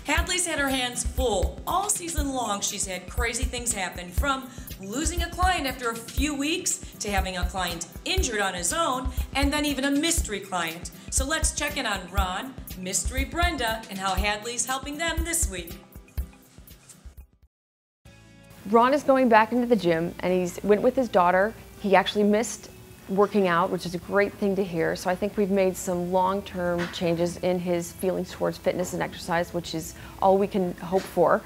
Hadley's had her hands full. All season long, she's had crazy things happen, from losing a client after a few weeks to having a client injured on his own, and then even a mystery client. So let's check in on Ron, Mystery Brenda, and how Hadley's helping them this week. Ron is going back into the gym, and he went with his daughter. He actually missed working out, which is a great thing to hear. So I think we've made some long-term changes in his feelings towards fitness and exercise, which is all we can hope for.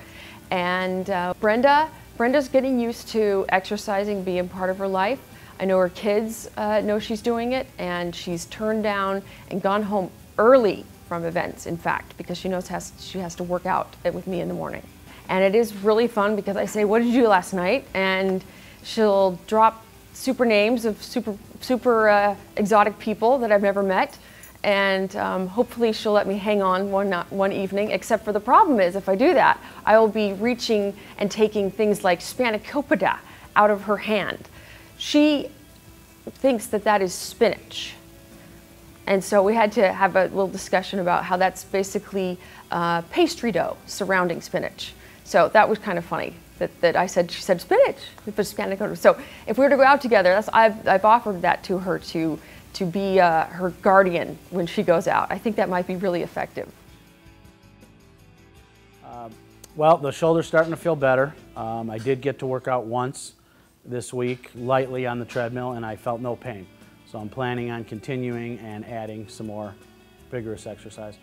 And Brenda's getting used to exercising being part of her life. I know her kids know she's doing it, and she's turned down and gone home early from events, in fact, because she knows she has to work out with me in the morning. And it is really fun because I say, "What did you do last night?" And she'll drop super names of super exotic people that I've never met, and hopefully she'll let me hang on one evening, except for the problem is if I do that, I will be reaching and taking things like spanakopita out of her hand. She thinks that that is spinach. And so we had to have a little discussion about how that's basically pastry dough surrounding spinach. So that was kind of funny. She said spinach, but spanakopita. So if we were to go out together, I've offered that to her to be her guardian when she goes out. I think that might be really effective. Well, the shoulder's starting to feel better. I did get to work out once this week, lightly on the treadmill, and I felt no pain. So I'm planning on continuing and adding some more vigorous exercise.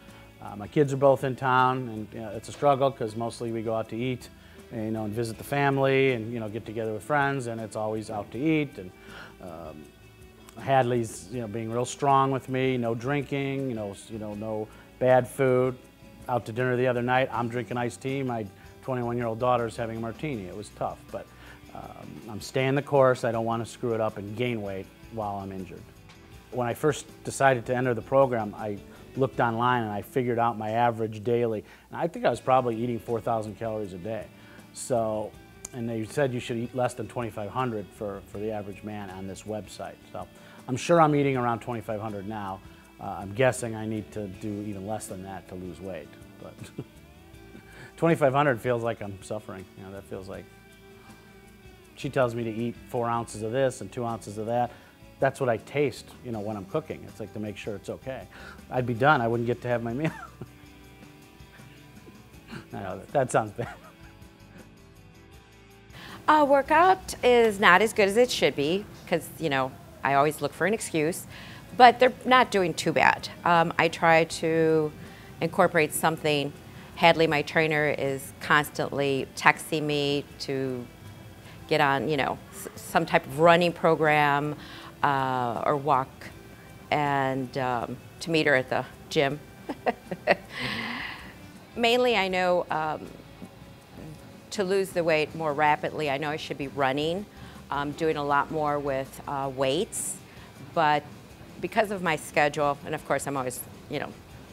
My kids are both in town, and it's a struggle because mostly we go out to eat. And visit the family and get together with friends, and it's always out to eat. And Hadley's being real strong with me, no drinking, no bad food. Out to dinner the other night, I'm drinking iced tea. My 21-year-old daughter's having a martini. It was tough, but I'm staying the course. I don't want to screw it up and gain weight while I'm injured. When I first decided to enter the program, I looked online and I figured out my average daily, and I think I was probably eating 4,000 calories a day. So, and they said you should eat less than 2,500 for the average man on this website. So I'm sure I'm eating around 2,500 now. I'm guessing I need to do even less than that to lose weight. But 2,500 feels like I'm suffering. That feels like, she tells me to eat 4 ounces of this and 2 ounces of that. That's what I taste, when I'm cooking. It's like to make sure it's okay. I'd be done. I wouldn't get to have my meal. I know that sounds bad. Workout is not as good as it should be because, I always look for an excuse, but they're not doing too bad. I try to incorporate something. Hadley, my trainer, is constantly texting me to get on, some type of running program or walk, and to meet her at the gym. Mainly, I know to lose the weight more rapidly, I know I should be running, doing a lot more with weights, but because of my schedule, and of course I'm always,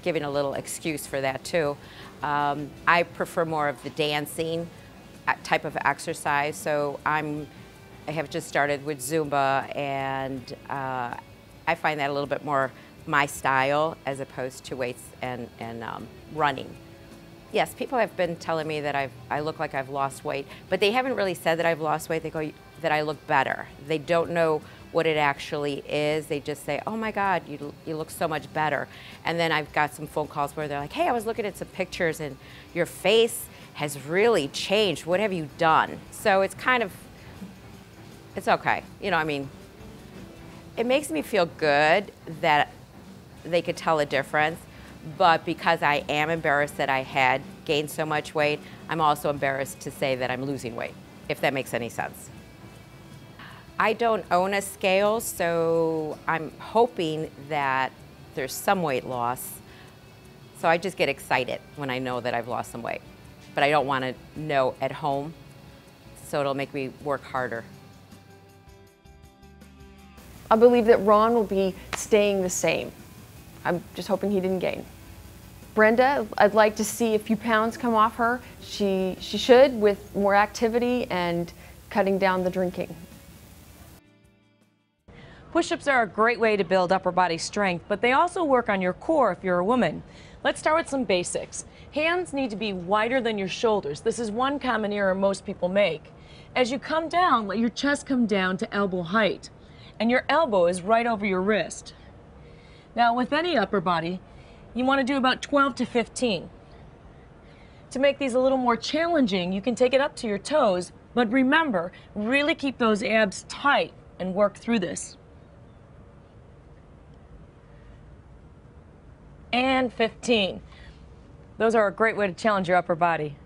giving a little excuse for that too, I prefer more of the dancing type of exercise. So I have just started with Zumba, and I find that a little bit more my style as opposed to weights and running. Yes, people have been telling me that I look like I've lost weight, but they haven't really said that I've lost weight. They go that I look better. They don't know what it actually is. They just say, "Oh my God, you look so much better." And then I've got some phone calls where they're like, "Hey, I was looking at some pictures and your face has really changed. What have you done?" So it's kind of, it's okay. It makes me feel good that they could tell a difference. But because I am embarrassed that I had gained so much weight, I'm also embarrassed to say that I'm losing weight, if that makes any sense. I don't own a scale, so I'm hoping that there's some weight loss. So I just get excited when I know that I've lost some weight. But I don't want to know at home, so it'll make me work harder. I believe that Ron will be staying the same. I'm just hoping he didn't gain. Brenda, I'd like to see a few pounds come off her. She should, with more activity and cutting down the drinking. Push-ups are a great way to build upper body strength, but they also work on your core if you're a woman. Let's start with some basics. Hands need to be wider than your shoulders. This is one common error most people make. As you come down, let your chest come down to elbow height, and your elbow is right over your wrist. Now, with any upper body, you want to do about 12 to 15. To make these a little more challenging, you can take it up to your toes, but remember, really keep those abs tight and work through this. And 15. Those are a great way to challenge your upper body.